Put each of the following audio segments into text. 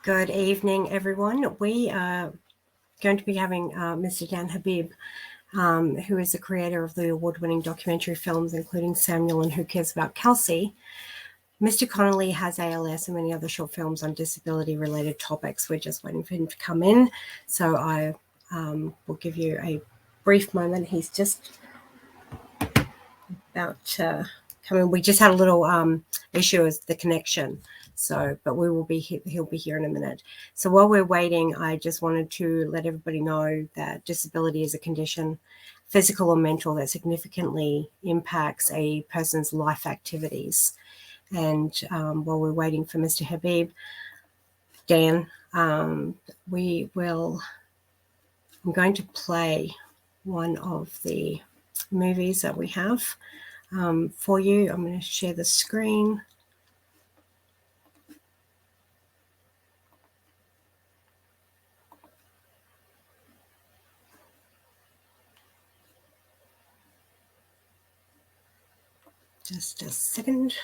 Good evening, everyone. We are going to be having Mr. Dan Habib, who is the creator of the award-winning documentary films, including Samuel and Who Cares About Kelsey. Mr. Connolly has ALS and many other short films on disability-related topics. We're just waiting for him to come in. So I will give you a brief moment. He's just about to come in. We just had a little issue with the connection. So, but we will be he'll be here in a minute. So while we're waiting, I just wanted to let everybody know that disability is a condition, physical or mental, that significantly impacts a person's life activities. And while we're waiting for Mr. Habib, Dan, I'm going to play one of the movies that we have for you. I'm going to share the screen. Just a second.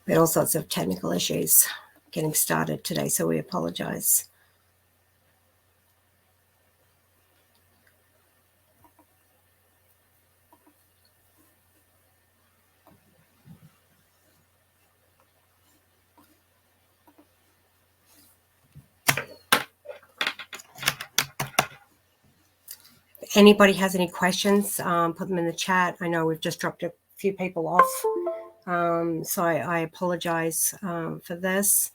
We had all sorts of technical issues getting started today, so we apologize. If anybody has any questions, put them in the chat. I know we've just dropped a few people off, so I apologize for this.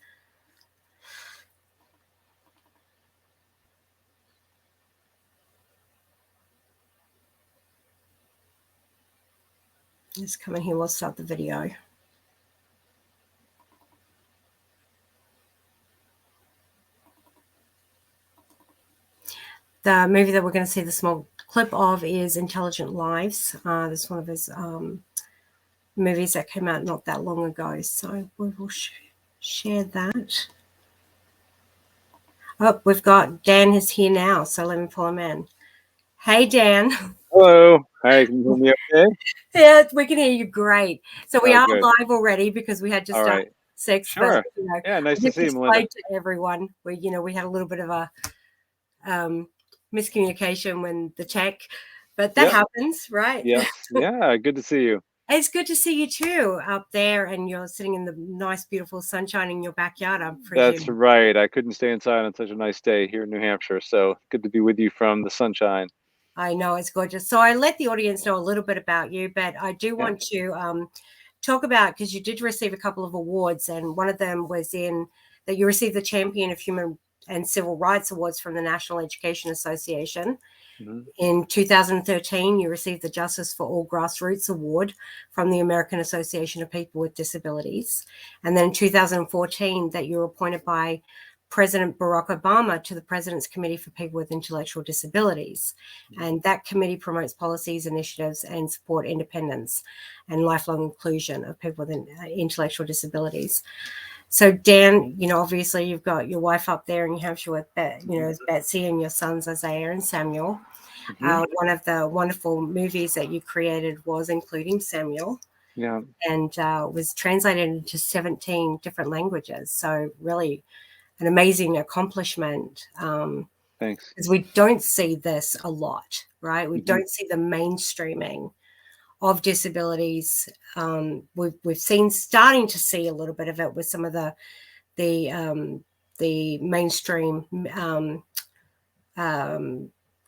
Just come in here, we'll start the video. The movie that we're going to see the small clip of is Intelligent Lives. This is one of his movies that came out not that long ago. So we will share that. Oh, we've got Dan is here now, so let me pull him in. Hey, Dan. Hello. Hi, can you hear me okay? Yeah, we can hear you great. So we are good. live already because we had just started at 6. Sure. But, yeah, nice to see you, Melinda. To everyone. We had a little bit of a miscommunication when the tech, but that happens, right? Yes. Yeah, good to see you. It's good to see you too up there, and you're sitting in the nice, beautiful sunshine in your backyard, I'm presuming. That's right. I couldn't stay inside on such a nice day here in New Hampshire, so good to be with you from the sunshine. I know, it's gorgeous. So I let the audience know a little bit about you, but I do want to talk about, because you did receive a couple of awards, and one of them was that you received the Champion of Human and Civil Rights Awards from the National Education Association. Mm-hmm. In 2013, you received the Justice for All Grassroots Award from the American Association of People with Disabilities. And then in 2014, that you were appointed by President Barack Obama to the President's Committee for People with Intellectual Disabilities. Mm-hmm. And that committee promotes policies, initiatives, and support independence and lifelong inclusion of people with intellectual disabilities. So Dan, obviously you've got your wife up there in New Hampshire with Betsy, and your sons Isaiah and Samuel. Mm-hmm. One of the wonderful movies that you created was Including Samuel. Yeah. And was translated into 17 different languages. So really an amazing accomplishment. Thanks. Because we don't see this a lot, right? We mm-hmm. don't see the mainstreaming of disabilities. We've starting to see a little bit of it with some of the mainstream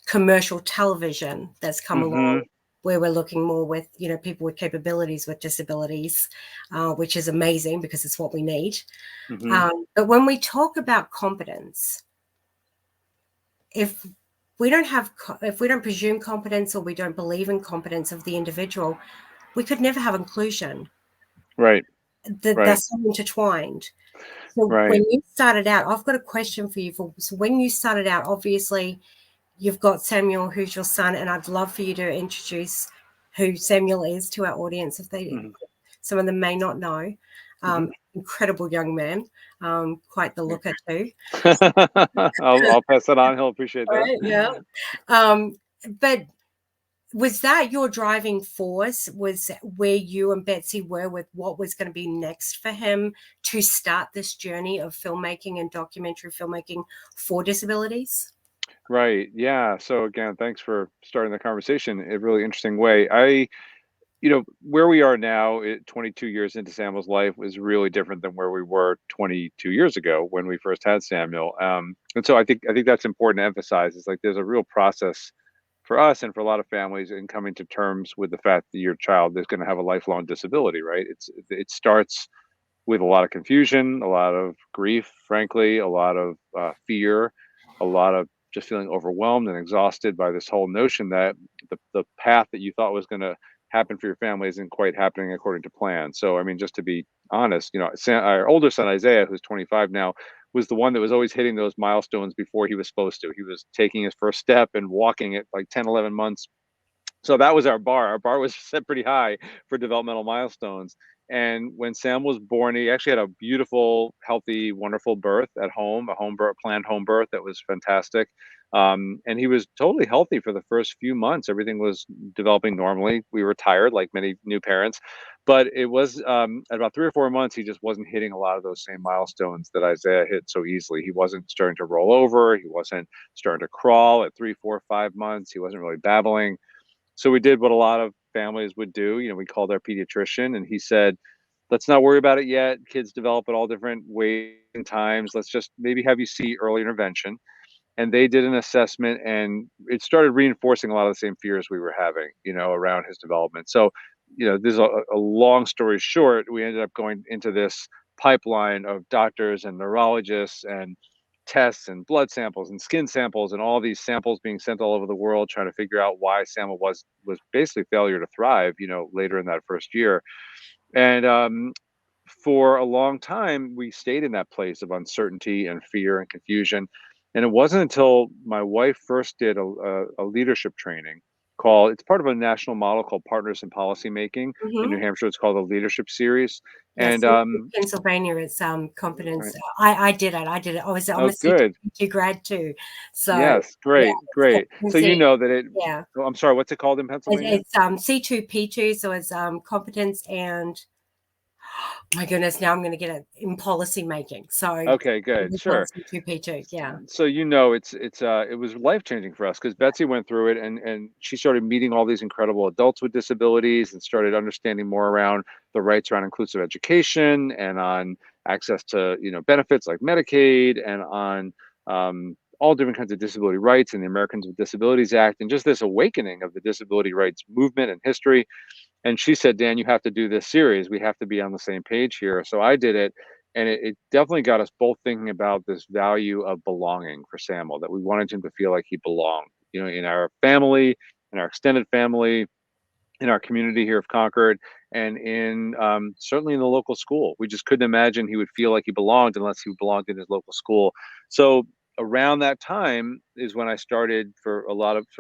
commercial television that's come mm-hmm. along, where we're looking more with people with capabilities with disabilities, which is amazing because it's what we need. Mm-hmm. But when we talk about competence, if we don't presume competence, or we don't believe in competence of the individual, we could never have inclusion. Right. They're so intertwined. So when you started out, I've got a question for you. So when you started out, obviously you've got Samuel, who's your son, and I'd love for you to introduce who Samuel is to our audience, if they some of them may not know. Incredible young man, quite the looker too. I'll pass that on. He'll appreciate that. Right, yeah. But was that your driving force? Was where you and Betsy were with what was going to be next for him to start this journey of filmmaking and documentary filmmaking for disabilities? Right. Yeah. So again, thanks for starting the conversation in a really interesting way. Where we are now, 22 years into Samuel's life, was really different than where we were 22 years ago when we first had Samuel. And so I think that's important to emphasize. Is like there's a real process for us and for a lot of families in coming to terms with the fact that your child is going to have a lifelong disability. Right. It starts with a lot of confusion, a lot of grief, frankly, a lot of fear, a lot of just feeling overwhelmed and exhausted by this whole notion that the path that you thought was going to happen for your family isn't quite happening according to plan. So, I mean, just to be honest, our older son, Isaiah, who's 25 now, was the one that was always hitting those milestones before he was supposed to. He was taking his first step and walking at like 10, 11 months, so that was our bar. Our bar was set pretty high for developmental milestones. And when Sam was born, he actually had a beautiful, healthy, wonderful birth at home, a home birth, planned home birth that was fantastic. And he was totally healthy for the first few months. Everything was developing normally. We were tired, like many new parents, but it was at about 3 or 4 months, he just wasn't hitting a lot of those same milestones that Isaiah hit so easily. He wasn't starting to roll over. He wasn't starting to crawl at 3, 4, 5 months. He wasn't really babbling. So we did what a lot of families would do. We called our pediatrician and he said, let's not worry about it yet. Kids develop at all different ways and times. Let's just maybe have you see early intervention. And they did an assessment and it started reinforcing a lot of the same fears we were having, around his development. So, this is a long story short. We ended up going into this pipeline of doctors and neurologists and tests and blood samples and skin samples and all these samples being sent all over the world trying to figure out why Samuel was basically failure to thrive, later in that first year. And for a long time, we stayed in that place of uncertainty and fear and confusion. And it wasn't until my wife first did a leadership training it's part of a national model called Partners in Policy Making. In New Mm-hmm. Hampshire, it's called the Leadership Series. Yes, And in Pennsylvania, it's right. competence. I did it. I did it. I'm Oh, a good. CT grad too, so Yes, yeah, great, it's great. So competency. you know that it Yeah, oh, I'm sorry, what's it called in Pennsylvania? it's C2P2, so it's competence and my goodness, now I'm going to get it in policy making. So Okay, good. it's called Sure. C2P2. Yeah. So it was life-changing for us because Betsy went through it and she started meeting all these incredible adults with disabilities and started understanding more around the rights around inclusive education and on access to, benefits like Medicaid and on all different kinds of disability rights and the Americans with Disabilities Act and just this awakening of the disability rights movement and history. And she said, Dan, you have to do this series. We have to be on the same page here. So I did it. And it definitely got us both thinking about this value of belonging for Samuel, that we wanted him to feel like he belonged, in our family, in our extended family, in our community here of Concord, and in certainly in the local school. We just couldn't imagine he would feel like he belonged unless he belonged in his local school. So around that time is when I started, for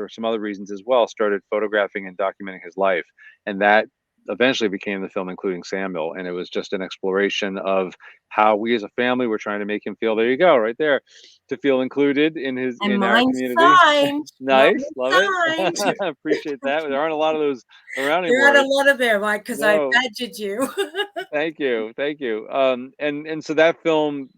some other reasons as well, started photographing and documenting his life, and that eventually became the film Including Samuel. And it was just an exploration of how we as a family were trying to make him feel, there you go, right there, to feel included And in our mine's community. signed. Mine Nice, is love it. signed. Appreciate that. There aren't a lot of those around There aren't a anymore. lot of them, right? Because I No, badgered you. thank you, thank you. And so that film,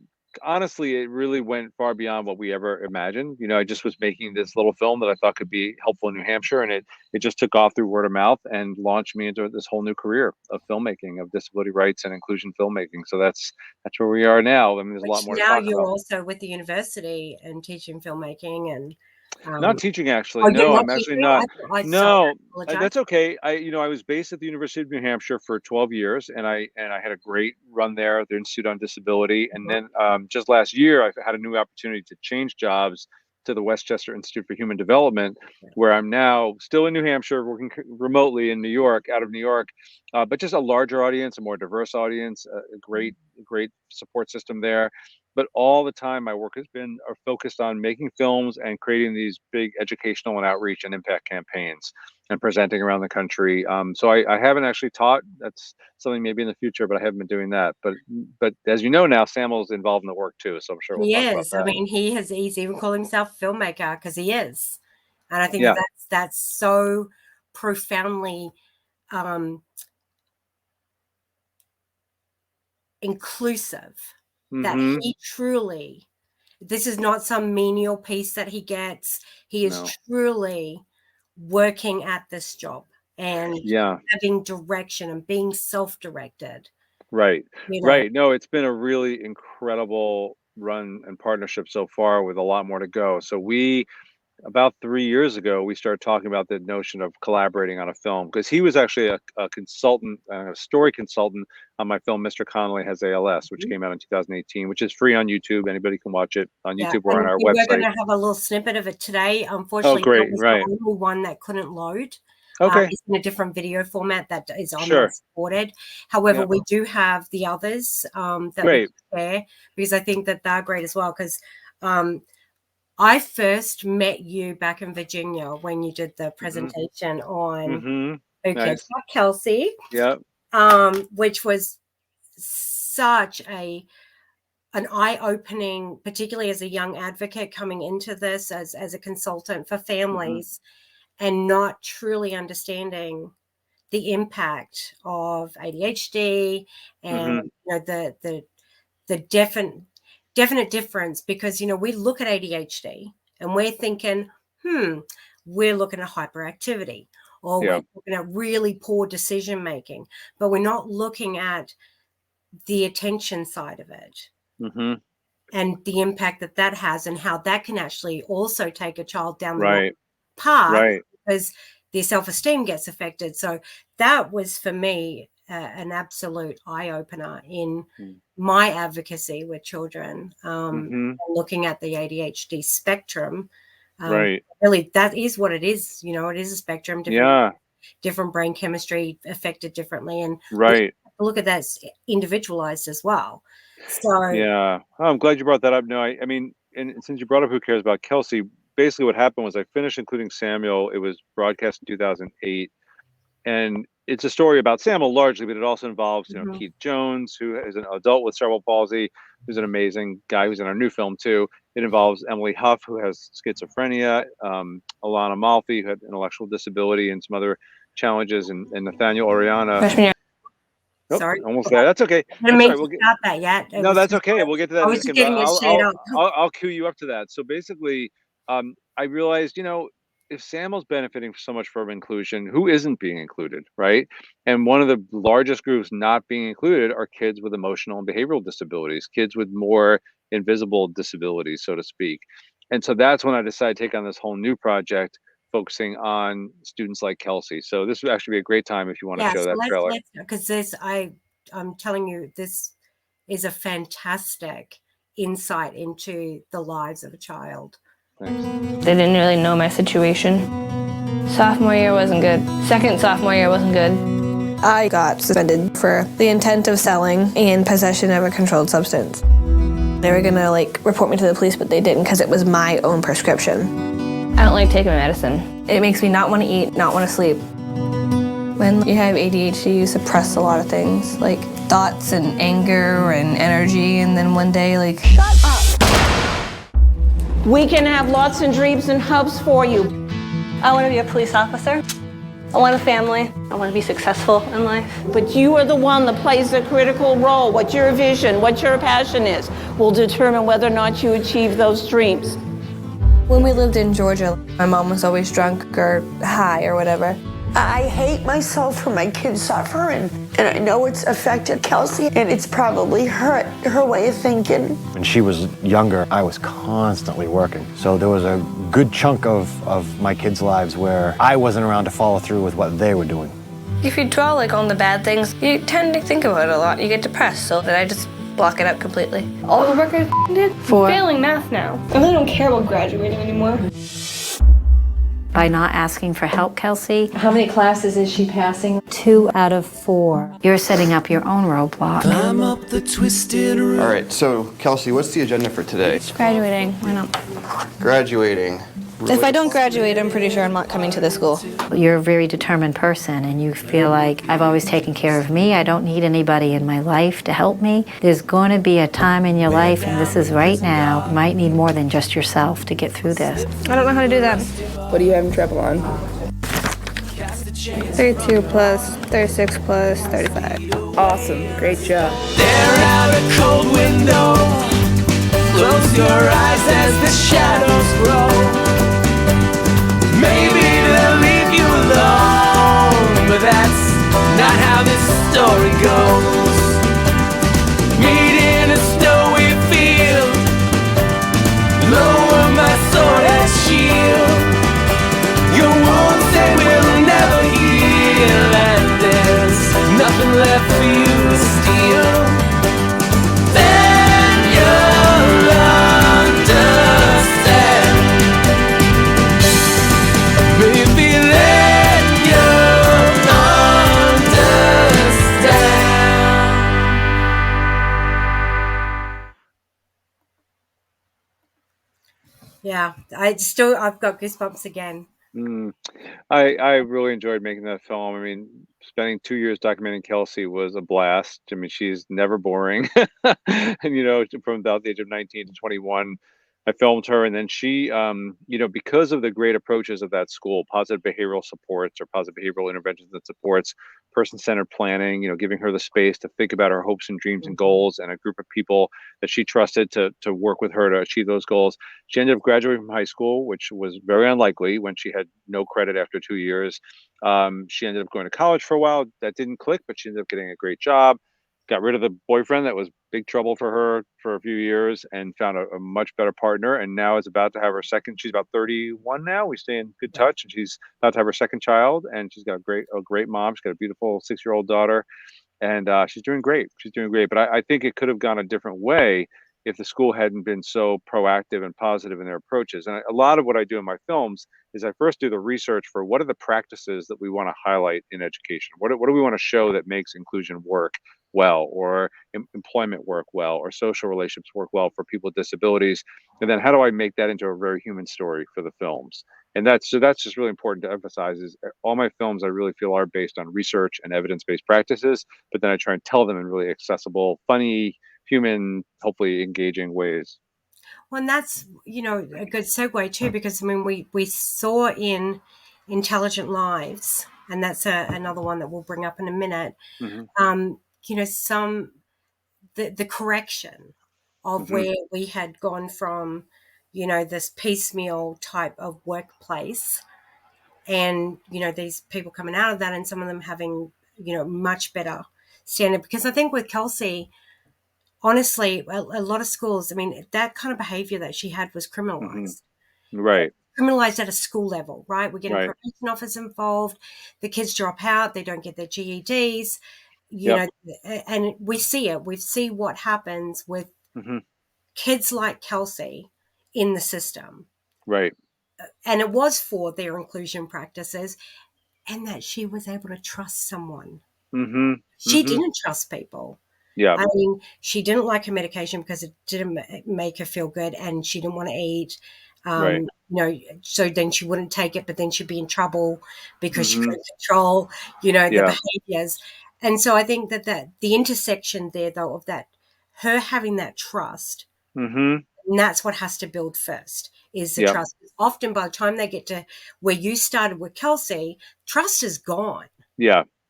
honestly, it really went far beyond what we ever imagined. I just was making this little film that I thought could be helpful in New Hampshire, and it just took off through word of mouth and launched me into this whole new career of filmmaking, of disability rights and inclusion filmmaking. So that's where we are now. I mean, there's a lot Which more to now talk you're about. also with the university and teaching filmmaking and Not um, teaching, actually. oh, you're No, not I'm actually teaching? not. Sorry, I No, apologize. that's okay. I was based at the University of New Hampshire for 12 years, and I had a great run there at the Institute on Disability. And Mhm. then just last year, I had a new opportunity to change jobs to the Westchester Institute for Human Development, where I'm now still in New Hampshire, working remotely in New York, out of New York, but just a larger audience, a more diverse audience, a great support system there. But all the time, my work has been focused on making films and creating these big educational and outreach and impact campaigns and presenting around the country. So I haven't actually taught. That's something maybe in the future, but I haven't been doing that. But as you know now, Samuel's involved in the work too, so I'm sure we'll He talk about is. I that. mean, he's even called himself a filmmaker because he is. And I think Yeah. that's so profoundly inclusive, that he truly, this is not some menial piece that he gets. He is truly working at this job and having direction and being self-directed. Right. Right. No, it's been a really incredible run and partnership so far with a lot more to go. So about 3 years ago, we started talking about the notion of collaborating on a film, because he was actually a consultant, a story consultant on my film, Mr. Connolly Has ALS, which came out in 2018, which is free on YouTube. Anybody can watch it on YouTube or on our website. We're going to have a little snippet of it today. Unfortunately, great. that was the only one that couldn't load. Okay. It's in a different video format that is supported. However, we do have the others that we share, because I think that they're great as well. Because I first met you back in Virginia when you did the presentation on Who Cares About Kelsey? Which was such an eye-opening, particularly as a young advocate coming into this as a consultant for families, and not truly understanding the impact of ADHD and the definite difference. Because we look at ADHD and we're thinking, we're looking at hyperactivity, or we're looking at really poor decision making, but we're not looking at the attention side of it and the impact that has, and how that can actually also take a child down the wrong path because their self-esteem gets affected. So that was for me an absolute eye-opener in my advocacy with children, looking at the ADHD spectrum. Really, that is what it is. It is a spectrum. Different brain chemistry affected differently, and look at that individualized as well. So I'm glad you brought that up. No, I mean, and since you brought up Who Cares About Kelsey, basically what happened was I finished including Samuel. It was broadcast in 2008, and it's a story about Samuel largely, but it also involves Keith Jones, who is an adult with cerebral palsy, who's an amazing guy who's in our new film too. It involves Emily Huff, who has schizophrenia, Alana Malfi, who had intellectual disability and some other challenges, and Nathaniel Oriana. Sorry, almost there. That's okay. I didn't mean to start that yet. No, that's okay. We'll get to that. I was just getting it straight up. I'll cue you up to that. So basically, I realized, if Samuel's benefiting so much from inclusion, who isn't being included, right? And one of the largest groups not being included are kids with emotional and behavioral disabilities, kids with more invisible disabilities, so to speak. And so that's when I decided to take on this whole new project, focusing on students like Kelsey. So this would actually be a great time if you want to show that trailer. Because I'm telling you, this is a fantastic insight into the lives of a child. Thanks. They didn't really know my situation. Sophomore year wasn't good. Second sophomore year wasn't good. I got suspended for the intent of selling and possession of a controlled substance. They were gonna report me to the police, but they didn't because it was my own prescription. I don't like taking my medicine. It makes me not want to eat, not want to sleep. When you have ADHD, you suppress a lot of things, like thoughts and anger and energy, and then one day, shut up! We can have lots of dreams and hopes for you. I want to be a police officer. I want a family. I want to be successful in life. But you are the one that plays a critical role. What your vision, what your passion is, will determine whether or not you achieve those dreams. When we lived in Georgia, my mom was always drunk or high or whatever. I hate myself for my kids suffering, and I know it's affected Kelsey, and it's probably hurt her way of thinking. When she was younger, I was constantly working, so there was a good chunk of my kids' lives where I wasn't around to follow through with what they were doing. If you dwell on the bad things, you tend to think about it a lot. You get depressed, so that I just block it out completely. All the work I did? I'm failing math now. I really don't care about graduating anymore. By not asking for help, Kelsey. How many classes is she passing? 2 out of 4. You're setting up your own roadblock. Climb up the twisted road. All right, so Kelsey, what's the agenda for today? Graduating. Why not? Graduating. If I don't graduate, I'm pretty sure I'm not coming to this school. You're a very determined person, and you feel like, I've always taken care of me. I don't need anybody in my life to help me. There's going to be a time in your life, and this is right now, you might need more than just yourself to get through this. I don't know how to do that. What are you having trouble on? 32 plus, 36 plus, 35. Awesome. Great job. Stare out a cold window. Close your eyes as the shadows grow. Maybe they'll leave you alone, but that's not how this story goes. Meet in a snowy field. Lower my sword and shield. Your wounds they will never heal, and there's nothing left for you to steal. Then you'll understand. Maybe then you'll understand. Yeah, I've got goosebumps again. I really enjoyed making that film. I mean, spending 2 years documenting Kelsey was a blast. I mean, she's never boring. And, from about the age of 19 to 21, I filmed her. And then she, because of the great approaches of that school, positive behavioral supports or positive behavioral interventions and supports, person-centered planning, giving her the space to think about her hopes and dreams and goals, and a group of people that she trusted to work with her to achieve those goals. She ended up graduating from high school, which was very unlikely when she had no credit after 2 years. She ended up going to college for a while. That didn't click, but she ended up getting a great job, got rid of the boyfriend that was big trouble for her for a few years, and found a much better partner, and now is about to have her second. She's about 31 now. We stay in good touch, and she's about to have her second child, and she's got a great mom. She's got a beautiful 6-year-old daughter, and she's doing great. She's doing great. But I think it could have gone a different way if the school hadn't been so proactive and positive in their approaches. And a lot of what I do in my films is I first do the research for what are the practices that we want to highlight in education? What do we want to show that makes inclusion work well, or employment work well, or social relationships work well for people with disabilities? And then how do I make that into a very human story for the films? And that's just really important to emphasize, is all my films I really feel are based on research and evidence-based practices, but then I try and tell them in really accessible, funny, human, hopefully engaging ways. Well, and that's, a good segue too, because I mean, we saw in Intelligent Lives, and that's another one that we'll bring up in a minute. Some the correction of where we had gone from, this piecemeal type of workplace, and these people coming out of that, and some of them having much better standard. Because I think with Kelsey, honestly, a lot of schools, I mean, that kind of behavior that she had was criminalized. Right. Criminalized at a school level, right? We're getting Right. probation officers involved. The kids drop out. They don't get their GEDs, Yep. and we see it. We see what happens with kids like Kelsey in the system. Right. And it was for their inclusion practices, and that she was able to trust someone. She didn't trust people. Yeah. I mean, she didn't like her medication because it didn't make her feel good, and she didn't want to eat. Right. So then she wouldn't take it, but then she'd be in trouble because she couldn't control, the behaviors. And so I think that the intersection there, though, of that, her having that trust, and that's what has to build first, is the trust. Often by the time they get to where you started with Kelsey, trust is gone.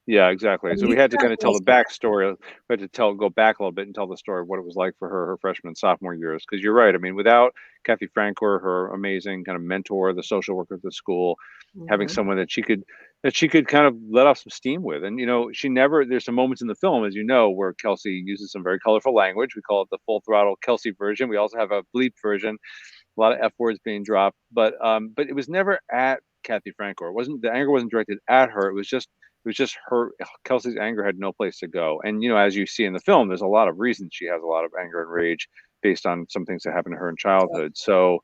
Yeah, exactly. So we had to kind of tell the backstory. We had to go back a little bit and tell the story of what it was like for her freshman and sophomore years. Because you're right. I mean, without Kathy Frankor, her amazing kind of mentor, the social worker at the school, having someone that she could kind of let off some steam with. And there's some moments in the film, as you know, where Kelsey uses some very colorful language. We call it the full throttle Kelsey version. We also have a bleep version, a lot of F words being dropped. But it was never at Kathy Frankor. The anger wasn't directed at her. It was just her. Kelsey's anger had no place to go. And, as you see in the film, there's a lot of reasons she has a lot of anger and rage based on some things that happened to her in childhood. So,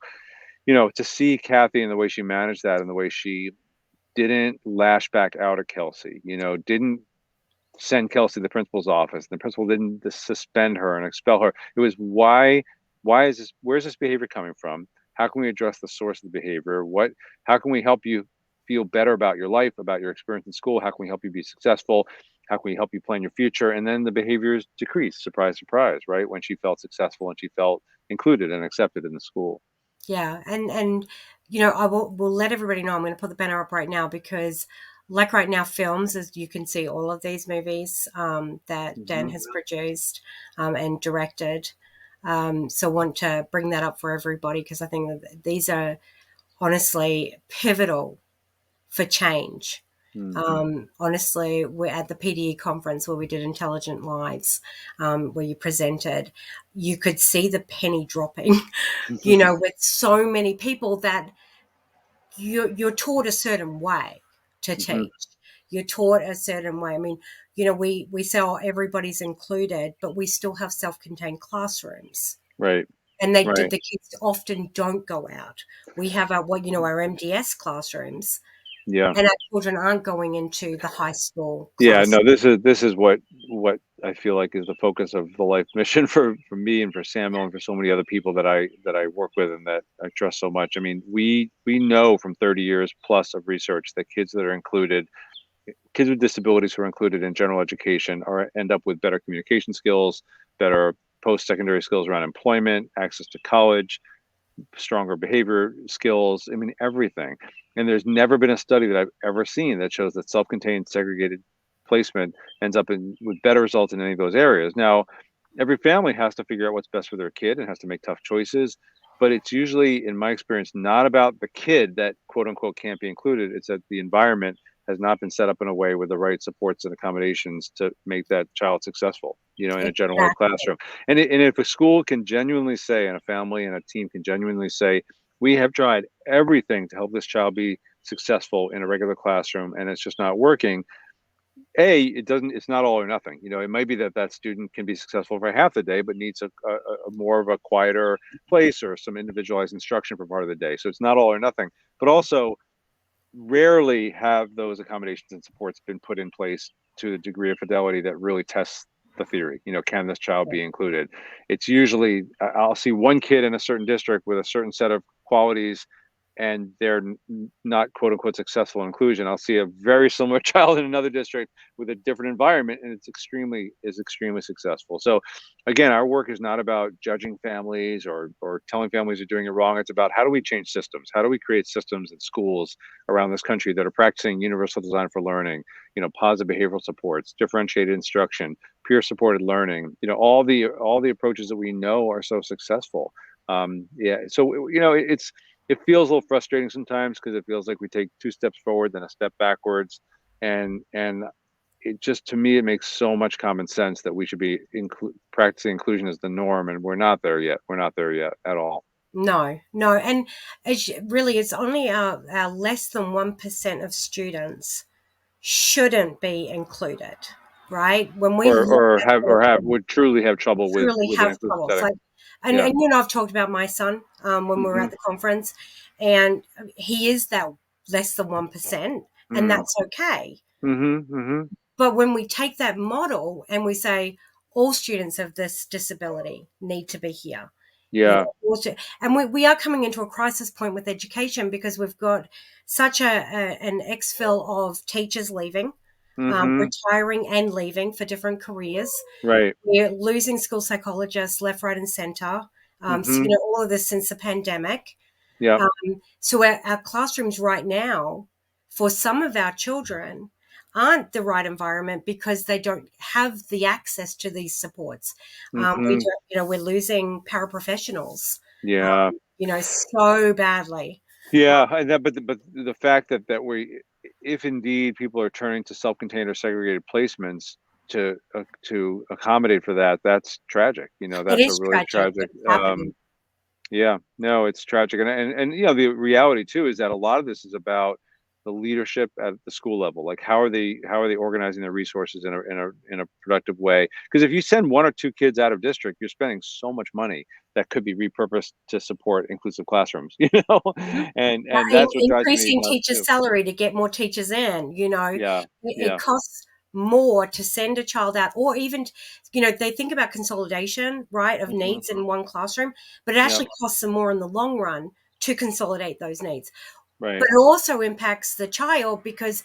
to see Kathy and the way she managed that, and the way she didn't lash back out at Kelsey, didn't send Kelsey to the principal's office. The principal didn't suspend her and expel her. It was where's this behavior coming from? How can we address the source of the behavior? How can we help you feel better about your life, about your experience in school? How can we help you be successful? How can we help you plan your future? And then the behaviors decrease, surprise, surprise, right? When she felt successful and she felt included and accepted in the school. Yeah. And we'll let everybody know. I'm going to put the banner up right now, because like right now, films, as you can see all of these movies that Dan has produced and directed. So I want to bring that up for everybody because I think that these are honestly pivotal for change. Honestly, we're at the PDE conference where we did Intelligent Lives, where you presented. You could see the penny dropping, with so many people that you're taught a certain way to teach. You're taught a certain way. I mean, we say, oh, everybody's included, but we still have self-contained classrooms. Right. And the kids often don't go out. We have our MDS classrooms. Yeah. And our children aren't going into the high school Yeah, class. no, this is what I feel like is the focus of the life mission for me and for Samuel and for so many other people that I work with and that I trust so much. I mean, we know from 30 years plus of research that kids with disabilities who are included in general education end up with better communication skills, better post-secondary skills around employment, access to college, stronger behavior skills. I mean, everything. And there's never been a study that I've ever seen that shows that self-contained segregated placement ends up with better results in any of those areas. Now, every family has to figure out what's best for their kid and has to make tough choices. But it's usually, in my experience, not about the kid that quote unquote can't be included. It's that the environment has not been set up in a way with the right supports and accommodations to make that child successful, in a general ed classroom. And if a school can genuinely say, and a family and a team can genuinely say, we have tried everything to help this child be successful in a regular classroom, and it's just not working. It's not all or nothing. It might be that student can be successful for half the day, but needs a more of a quieter place or some individualized instruction for part of the day. So it's not all or nothing, but also rarely have those accommodations and supports been put in place to the degree of fidelity that really tests the theory. Can this child be included? It's usually, I'll see one kid in a certain district with a certain set of qualities and they're not quote unquote successful in inclusion. I'll see a very similar child in another district with a different environment and it's extremely successful. So again, our work is not about judging families or telling families are doing it wrong. It's about how do we change systems? How do we create systems in schools around this country that are practicing universal design for learning, positive behavioral supports, differentiated instruction, peer supported learning, all the approaches that we know are so successful. So it feels a little frustrating sometimes because it feels like we take 2 steps forward, then a step backwards. And it just, to me, it makes so much common sense that we should be practicing inclusion as the norm. And we're not there yet. We're not there yet at all. No. And it's only our less than 1% of students shouldn't be included, right? When we would truly have trouble with trouble. And I've talked about my son when we were at the conference, and he is that less than 1%, and that's okay. But when we take that model and we say all students of this disability need to be here, and we are coming into a crisis point with education because we've got such an exfil of teachers leaving. Retiring and leaving for different careers. Right. We're losing school psychologists left, right, and center. All of this since the pandemic. Yeah. So our classrooms right now, for some of our children, aren't the right environment because they don't have the access to these supports. We're losing paraprofessionals. Yeah. So badly. Yeah, but the fact that we, if indeed people are turning to self-contained or segregated placements to accommodate for that, that's tragic. That's a really tragic. Yeah, no, it's tragic, and the reality too is that a lot of this is about the leadership at the school level. Like, how are they organizing their resources in a productive way? Because if you send 1 or 2 kids out of district, you're spending so much money that could be repurposed to support inclusive classrooms. And that's what drives me increasing teachers' salary to get more teachers in. It costs more to send a child out, or even they think about consolidation, right, of needs in one classroom, but it actually costs them more in the long run to consolidate those needs. Right. But it also impacts the child because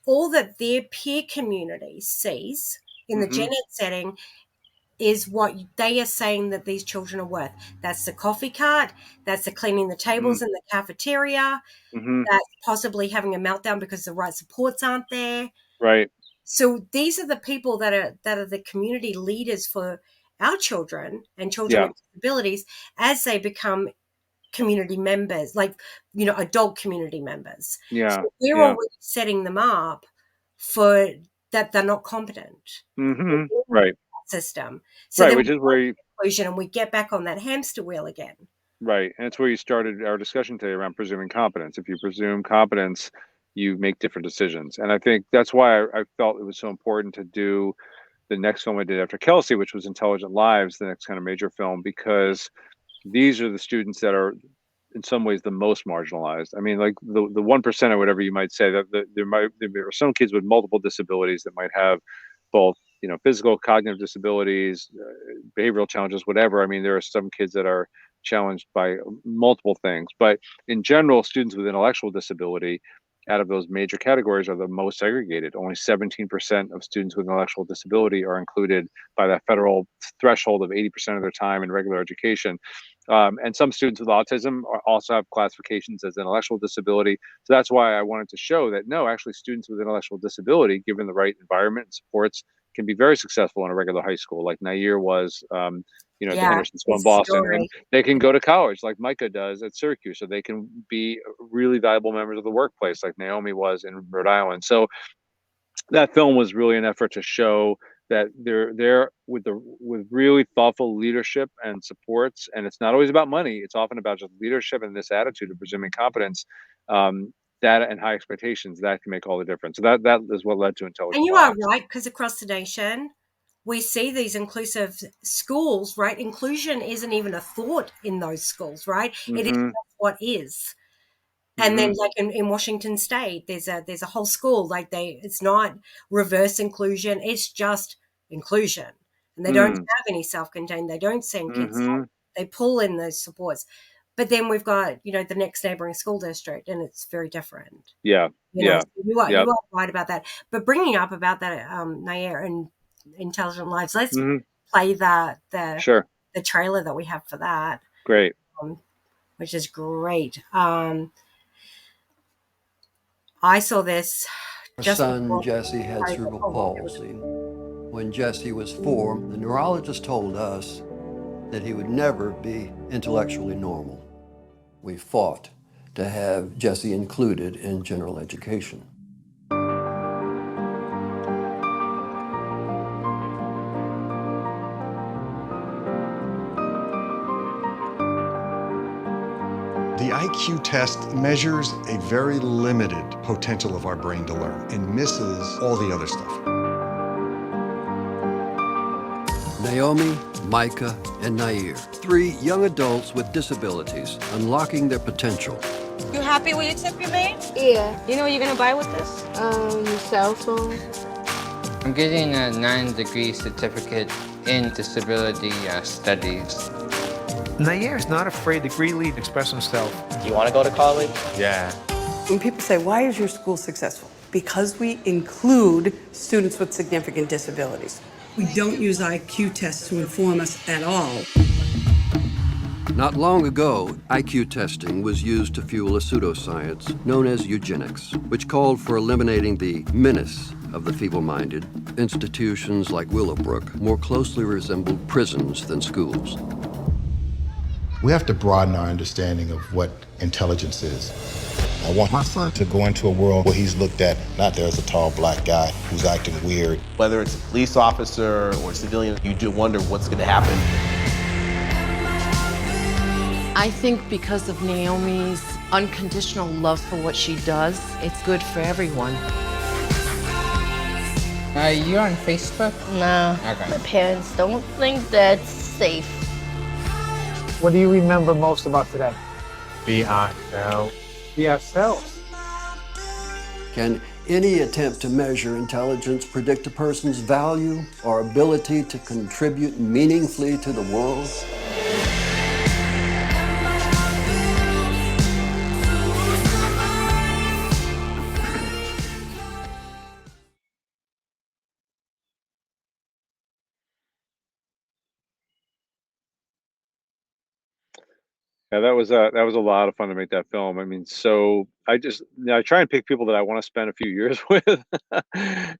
all that their peer community sees in the gen ed setting is what they are saying that these children are worth. That's the coffee cart. That's the cleaning the tables in the cafeteria. That's possibly having a meltdown because the right supports aren't there. Right. So these are the people that are the community leaders for our children and children with disabilities as they become community members, like, adult community members. Yeah. So we're already setting them up for that they're not competent. Right. System. So right, then which is where you, inclusion, and we get back on that hamster wheel again. right. And it's where you started our discussion today around presuming competence. If you presume competence, you make different decisions. And I think that's why I felt it was so important to do the next film I did after Kelsey, which was Intelligent Lives, the next kind of major film, because these are the students that are in some ways the most marginalized. I mean, like the 1% or whatever you might say, that there are some kids with multiple disabilities that might have both, physical, cognitive disabilities, behavioral challenges, whatever. I mean, there are some kids that are challenged by multiple things, but in general, students with intellectual disability out of those major categories are the most segregated. Only 17% of students with intellectual disability are included by that federal threshold of 80% of their time in regular education. And some students with autism also have classifications as intellectual disability. So that's why I wanted to show that, no, actually students with intellectual disability, given the right environment and supports, can be very successful in a regular high school, like Nair was, at the Anderson School in Boston. And they can go to college like Micah does at Syracuse, so they can be really valuable members of the workplace like Naomi was in Rhode Island. So that film was really an effort to show that they're there with really thoughtful leadership and supports, and it's not always about money. It's often about just leadership and this attitude of presuming competence, data and high expectations that can make all the difference. So that is what led to Intelligent And you Lives. are right, because across the nation, we see these inclusive schools, right? Inclusion isn't even a thought in those schools, right? It is just what is. And then, like in Washington State, there's a whole school, like it's not reverse inclusion, it's just inclusion. And they don't have any self-contained, they don't send kids out, they pull in those supports. But then we've got, the next neighboring school district, and it's very different. Yeah. You are right about that. But bringing up about that, Nair and Intelligent Lives, let's play the trailer that we have for that. Great. Which is great. I saw this. Our son Jesse had cerebral palsy. When Jesse was 4, the neurologist told us that he would never be intellectually normal. We fought to have Jesse included in general education. The IQ test measures a very limited potential of our brain to learn and misses all the other stuff. Naomi, Micah, and Nair, 3 young adults with disabilities, unlocking their potential. You happy with your tip you made? Yeah. You know what you're gonna buy with this? Cell phone. I'm getting a 9-degree certificate in disability studies. Nair's not afraid to freely express himself. Do you want to go to college? Yeah. When people say, why is your school successful? Because we include students with significant disabilities. We don't use IQ tests to inform us at all. Not long ago, IQ testing was used to fuel a pseudoscience known as eugenics, which called for eliminating the menace of the feeble-minded. Institutions like Willowbrook more closely resembled prisons than schools. We have to broaden our understanding of what intelligence is. I want my son to go into a world where he's looked at not there as a tall black guy who's acting weird. Whether it's a police officer or a civilian, you do wonder what's going to happen. I think because of Naomi's unconditional love for what she does, it's good for everyone. Are you on Facebook? No. Okay. My parents don't think that's safe. What do you remember most about today? Be ourselves. Be ourselves. Can any attempt to measure intelligence predict a person's value or ability to contribute meaningfully to the world? Yeah, that was a lot of fun to make that film. I mean, so I try and pick people that I want to spend a few years with,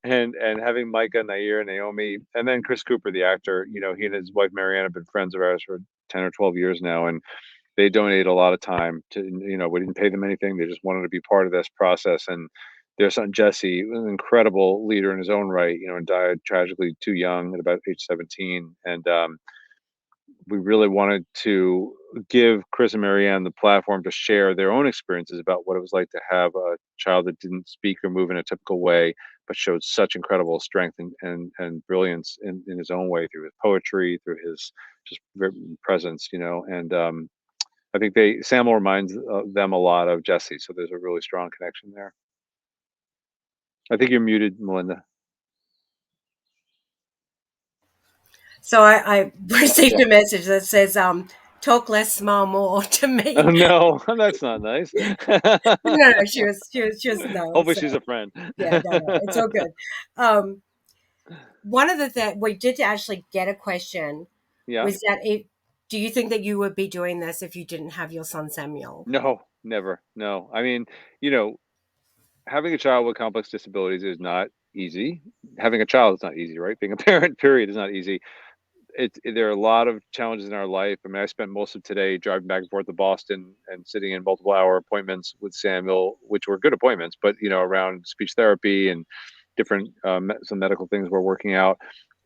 and having Micah, Nair, Naomi, and then Chris Cooper, the actor. You know, he and his wife Marianne have been friends of ours for 10 or 12 years now, and they donated a lot of time to. You know, we didn't pay them anything; they just wanted to be part of this process. And their son Jesse was an incredible leader in his own right. You know, and died tragically too young at about age 17, and we really wanted to give Chris and Marianne the platform to share their own experiences about what it was like to have a child that didn't speak or move in a typical way, but showed such incredible strength and brilliance in his own way through his poetry, through his just presence, you know. And I think Samuel reminds them a lot of Jesse, so there's a really strong connection there. I think you're muted, Melinda. So I received a message that says, "Talk less, smile more" to me. Oh no, that's not nice. No, she was no. Hopefully, So, she's a friend. yeah, no, it's all good. One of the things we did actually get a question Yeah. was that do you think that you would be doing this if you didn't have your son Samuel? No, never. No. I mean, you know, having a child with complex disabilities is not easy. Having a child is not easy, right? Being a parent, period, is not easy. There are a lot of challenges in our life. I mean, I spent most of today driving back and forth to Boston and sitting in multiple hour appointments with Samuel, which were good appointments, but you know, around speech therapy and different some medical things we're working out,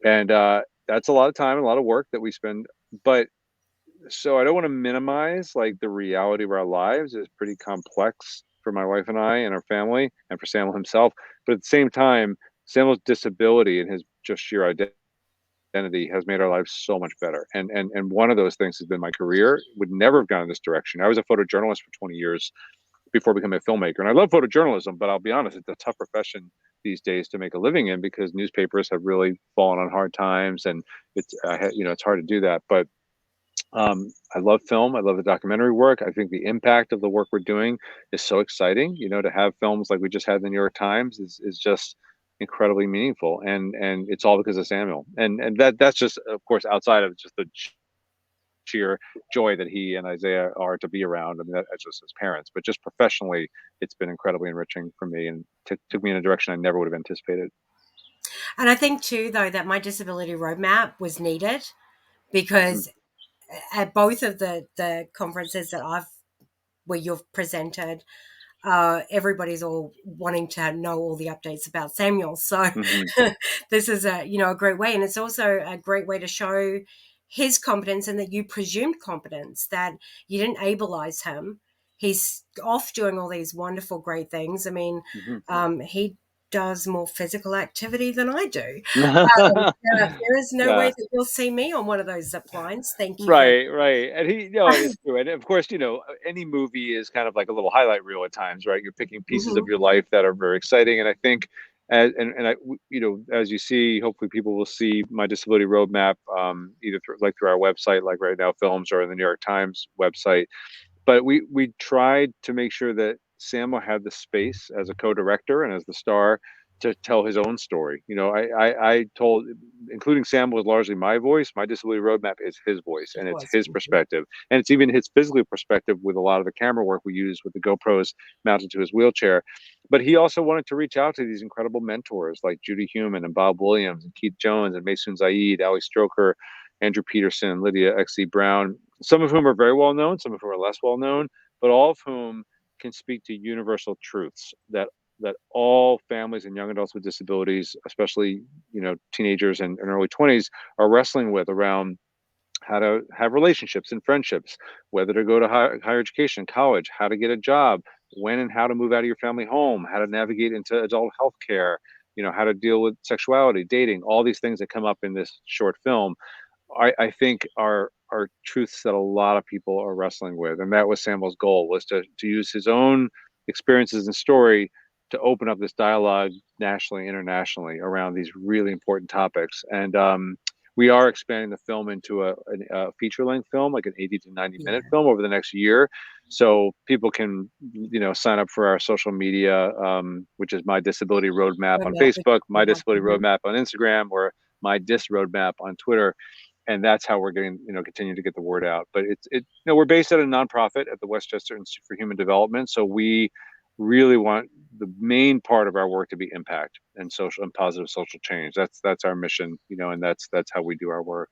and that's a lot of time, and a lot of work that we spend. But so I don't want to minimize like the reality of our lives is pretty complex for my wife and I and our family and for Samuel himself. But at the same time, Samuel's disability and his just sheer identity has made our lives so much better. And one of those things has been my career. Would never have gone in this direction. I was a photojournalist for 20 years before becoming a filmmaker. And I love photojournalism, but I'll be honest, it's a tough profession these days to make a living in because newspapers have really fallen on hard times and it's hard to do that. But I love film. I love the documentary work. I think the impact of the work we're doing is so exciting. You know, to have films like we just had in the New York Times is just incredibly meaningful, and it's all because of Samuel. And that's just, of course, outside of just the sheer joy that he and Isaiah are to be around. I mean, that's just his parents, but just professionally, it's been incredibly enriching for me and took me in a direction I never would have anticipated. And I think too, though, that my disability roadmap was needed because at both of the conferences where you've presented, everybody's all wanting to know all the updates about Samuel. So this is a great way, and it's also a great way to show his competence and that you presumed competence, that you didn't ableize him. He's off doing all these wonderful, great things. I mean, he does more physical activity than I do. There is no way that you'll see me on one of those zip lines. Thank you. Right. And it's true. And of course, any movie is kind of like a little highlight reel at times, right? You're picking pieces of your life that are very exciting. And I think, as you see, hopefully people will see my disability roadmap, either through our website, like Right Now Films, or the New York Times website. But we tried to make sure that Samuel had the space as a co-director and as the star to tell his own story. I told, including Samuel, was largely my voice. My disability roadmap is his voice, and it's his perspective, and it's even his physical perspective with a lot of the camera work we use with the GoPros mounted to his wheelchair. But he also wanted to reach out to these incredible mentors like Judy Heumann and Bob Williams and Keith Jones and Maysoon Zaid, Ali Stroker, Andrew Peterson, Lydia X.C. Brown, some of whom are very well known, some of whom are less well known, but all of whom can speak to universal truths that all families and young adults with disabilities, especially teenagers and early 20s, are wrestling with around how to have relationships and friendships, whether to go to higher education, college, how to get a job, when and how to move out of your family home, how to navigate into adult health care, how to deal with sexuality, dating, all these things that come up in this short film. I think are truths that a lot of people are wrestling with. And that was Samuel's goal, was to use his own experiences and story to open up this dialogue nationally, internationally around these really important topics. And we are expanding the film into a feature-length film, like an 80 to 90-minute film over the next year. So people can, sign up for our social media, which is My Disability Roadmap on Facebook, My Disability Roadmap on Instagram, or My Dis Roadmap on Twitter. and that's how we're getting, continue to get the word out. But we're based at a nonprofit at the Westchester Institute for Human Development, so we really want the main part of our work to be impact and social and positive social change. That's our mission, and that's how we do our work.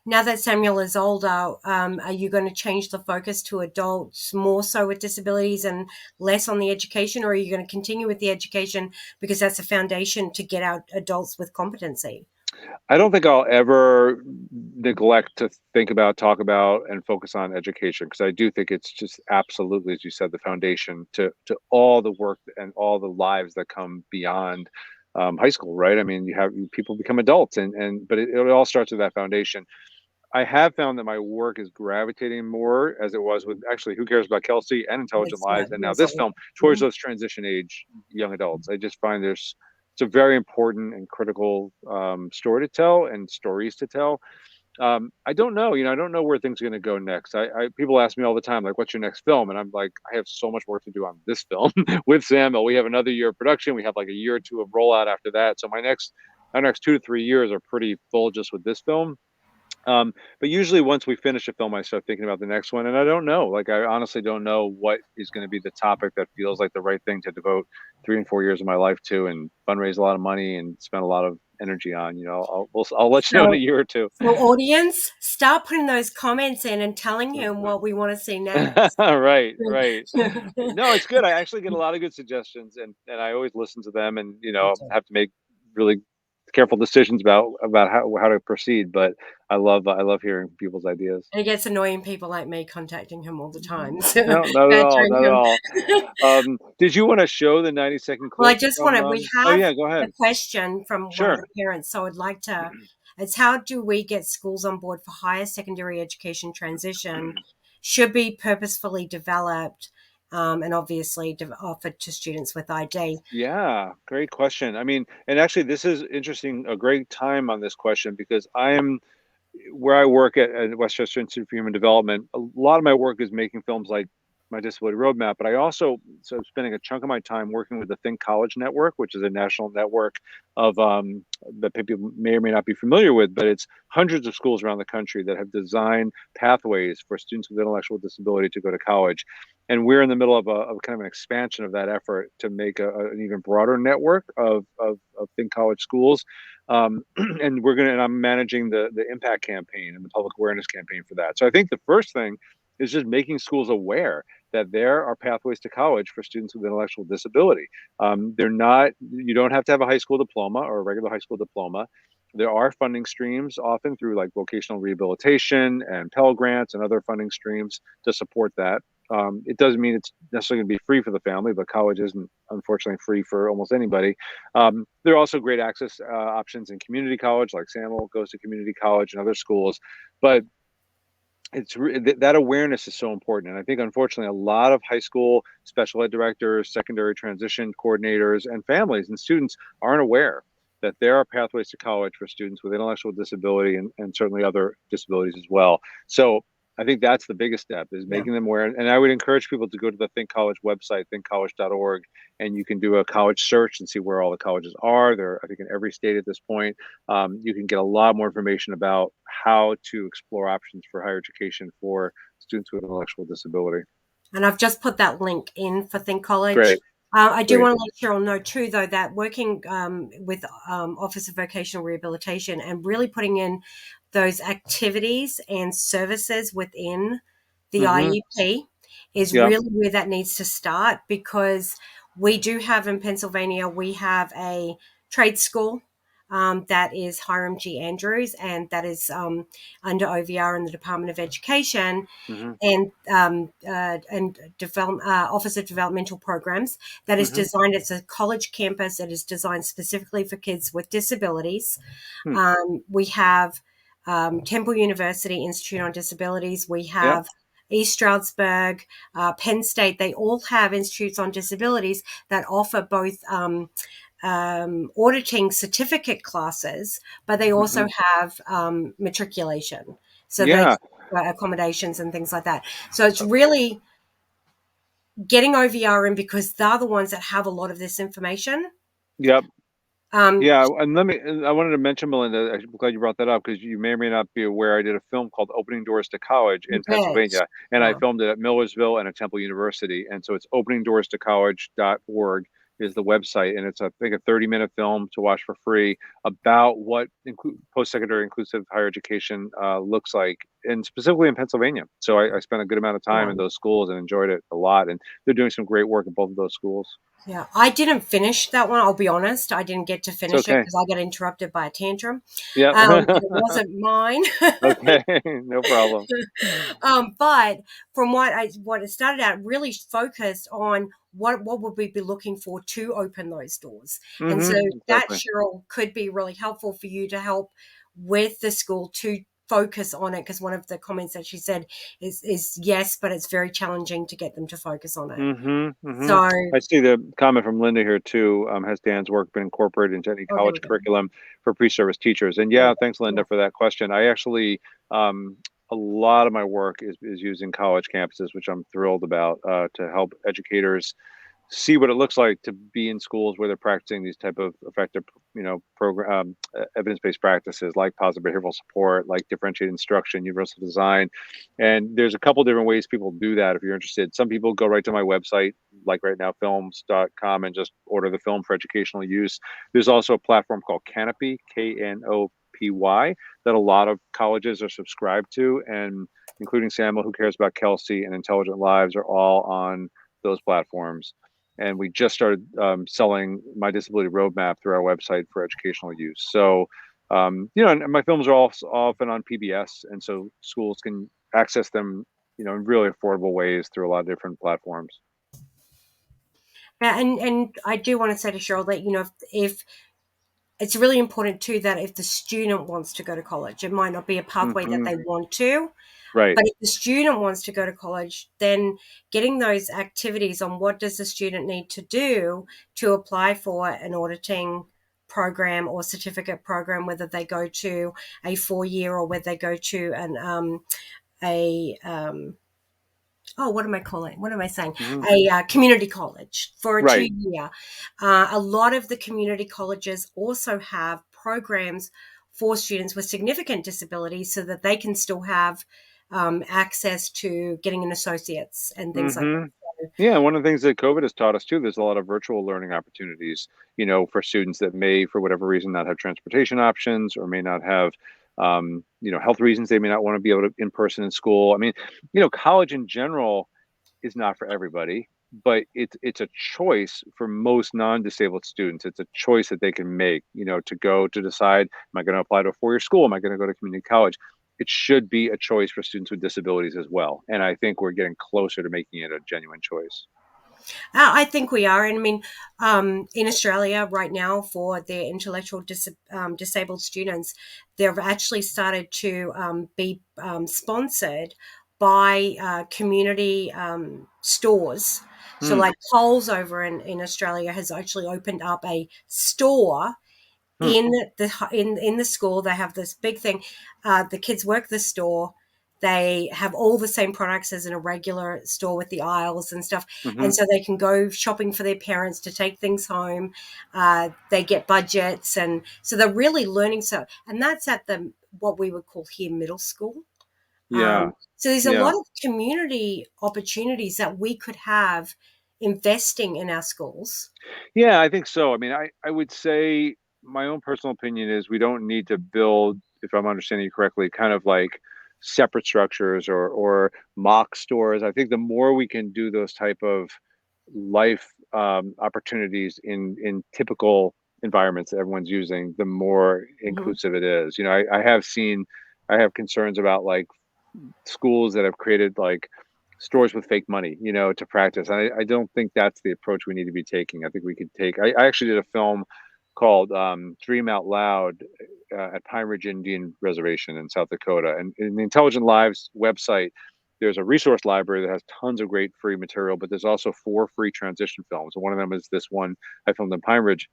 Now that Samuel is older, are you going to change the focus to adults more so with disabilities and less on the education, or are you going to continue with the education because that's a foundation to get out adults with competency? I don't think I'll ever neglect to think about, talk about, and focus on education, because I do think it's just absolutely, as you said, the foundation to all the work and all the lives that come beyond high school, right? I mean, people become adults, but it all starts with that foundation. I have found that my work is gravitating more, as it was with actually Who Cares About Kelsey and Intelligent Lives, and now this film, towards those transition age young adults. I just find it's a very important and critical story to tell and stories to tell. I don't know, I don't know where things are going to go next. People ask me all the time, like, what's your next film? And I'm like, I have so much work to do on this film with Samuel. We have another year of production. We have like a year or two of rollout after that. So our next 2 to 3 years are pretty full just with this film. But usually once we finish a film, I start thinking about the next one. And I don't know, like, I honestly don't know what is going to be the topic that feels like the right thing to devote 3 and 4 years of my life to and fundraise a lot of money and spend a lot of energy on. I'll let you know in a year or two. So audience, start putting those comments in and telling him what we want to see next. Right. No, it's good. I actually get a lot of good suggestions, and I always listen to them, and have to make really careful decisions about how to proceed. But I love hearing people's ideas. And it gets annoying people like me contacting him all the time. So no, not at all, not at all. Did you want to show the 90-second clip? Well, I just want to. We have oh yeah, go ahead. a question from one of the parents, so I'd like to. It's how do we get schools on board for higher secondary education transition? Should be purposefully developed. And obviously offered to students with ID. Yeah, great question. I mean, and actually this is interesting, a great time on this question, because where I work at Westchester Institute for Human Development, a lot of my work is making films like my Disability Roadmap, but I also spending a chunk of my time working with the Think College Network, which is a national network of that people may or may not be familiar with, but it's hundreds of schools around the country that have designed pathways for students with intellectual disability to go to college. And we're in the middle of kind of an expansion of that effort to make an even broader network of Think College schools. And I'm managing the impact campaign and the public awareness campaign for that. So I think the first thing is just making schools aware that there are pathways to college for students with intellectual disability. You don't have to have a high school diploma or a regular high school diploma. There are funding streams, often through like vocational rehabilitation and Pell Grants and other funding streams to support that. It doesn't mean it's necessarily going to be free for the family, but college isn't, unfortunately, free for almost anybody. There are also great access options in community college, like Samuel goes to community college and other schools. But that awareness is so important. And I think, unfortunately, a lot of high school special ed directors, secondary transition coordinators, and families and students aren't aware that there are pathways to college for students with intellectual disability and certainly other disabilities as well. So I think that's the biggest step, is making them aware. And I would encourage people to go to the Think College website, thinkcollege.org, and you can do a college search and see where all the colleges are. They're, I think, in every state at this point. You can get a lot more information about how to explore options for higher education for students with intellectual disability. And I've just put that link in for Think College. Great. I do want to let Cheryl know too, though, that working with Office of Vocational Rehabilitation and really putting in those activities and services within the IEP is really where that needs to start, because we do have in Pennsylvania, we have a trade school that is Hiram G. Andrews, and that is under OVR in the Department of Education and Office of Developmental Programs. That is designed, it's a college campus that is designed specifically for kids with disabilities. We have Temple University Institute on Disabilities. We have East Stroudsburg, Penn State. They all have institutes on disabilities that offer both auditing certificate classes, but they also have matriculation. So they accommodations and things like that. So it's really getting OVR in, because they're the ones that have a lot of this information. Yep. Yeah, and I wanted to mention, Melinda, I'm glad you brought that up because you may or may not be aware, I did a film called Opening Doors to College in Yes. Pennsylvania, and I Wow. filmed it at Millersville and at Temple University. And so it's openingdoorstocollege.org is the website, and it's, I think, a 30-minute film to watch for free about what post-secondary inclusive higher education looks like, and specifically in Pennsylvania. So I spent a good amount of time in those schools and enjoyed it a lot, and they're doing some great work in both of those schools. Yeah, I didn't finish that one. I'll be honest. I didn't get to It's finish it okay. because I got interrupted by a tantrum. Yeah. It wasn't mine. Okay, no problem. But from what it started out, really focused on what would we be looking for to open those doors. And so that, Exactly. Cheryl, could be really helpful for you to help with the school to focus on it, because one of the comments that she said is yes, but it's very challenging to get them to focus on it. So, I see the comment from Linda here too. Has Dan's work been incorporated into any oh, there college we go. curriculum for pre-service teachers? And yeah, thanks, Linda, for that question. I actually, a lot of my work is using college campuses, which I'm thrilled about, to help educators see what it looks like to be in schools where they're practicing these type of effective, program, evidence-based practices like positive behavioral support, like differentiated instruction, universal design. And there's a couple different ways people do that if you're interested. Some people go right to my website, like right now, films.com, and just order the film for educational use. There's also a platform called Canopy, Knopy, that a lot of colleges are subscribed to, and including Samuel, Who Cares About Kelsey, and Intelligent Lives are all on those platforms. And we just started selling My Disability Roadmap through our website for educational use. So, and my films are often on PBS, and so schools can access them, in really affordable ways through a lot of different platforms. Yeah, and I do want to say to Cheryl that if it's really important too that if the student wants to go to college, it might not be a pathway that they want to. Right. But if the student wants to go to college, then getting those activities on what does the student need to do to apply for an auditing program or certificate program, whether they go to a 4-year or whether they go to what am I calling? What am I saying? A community college for a 2-year. A lot of the community colleges also have programs for students with significant disabilities so that they can still have access to getting an associate's and things like that. Yeah, one of the things that COVID has taught us too, there's a lot of virtual learning opportunities, for students that may, for whatever reason, not have transportation options or may not have, health reasons. They may not want to be able to in person in school. I mean, college in general is not for everybody, but it's a choice for most non-disabled students. It's a choice that they can make, to decide, am I going to apply to a 4-year school? Am I going to go to community college? It should be a choice for students with disabilities as well. And I think we're getting closer to making it a genuine choice. I think we are. And I mean, in Australia right now for their intellectual disabled students, they've actually started to be sponsored by community stores. So like Coles over in Australia has actually opened up a store in the school. They have this big thing. The kids work the store. They have all the same products as in a regular store with the aisles and stuff. And so they can go shopping for their parents to take things home. They get budgets. And so they're really learning. And that's at what we would call here middle school. Yeah. So there's a lot of community opportunities that we could have investing in our schools. Yeah, I think so. I mean, I would say my own personal opinion is we don't need to build, if I'm understanding you correctly, kind of like separate structures or mock stores. I think the more we can do those type of life opportunities in typical environments that everyone's using, the more inclusive it is. I have concerns about like schools that have created like stores with fake money, to practice. I don't think that's the approach we need to be taking. I think we could I actually did a film called Dream Out Loud at Pine Ridge Indian Reservation in South Dakota. And in the Intelligent Lives website, there's a resource library that has tons of great free material, but there's also 4 free transition films. And one of them is this one I filmed in Pine Ridge.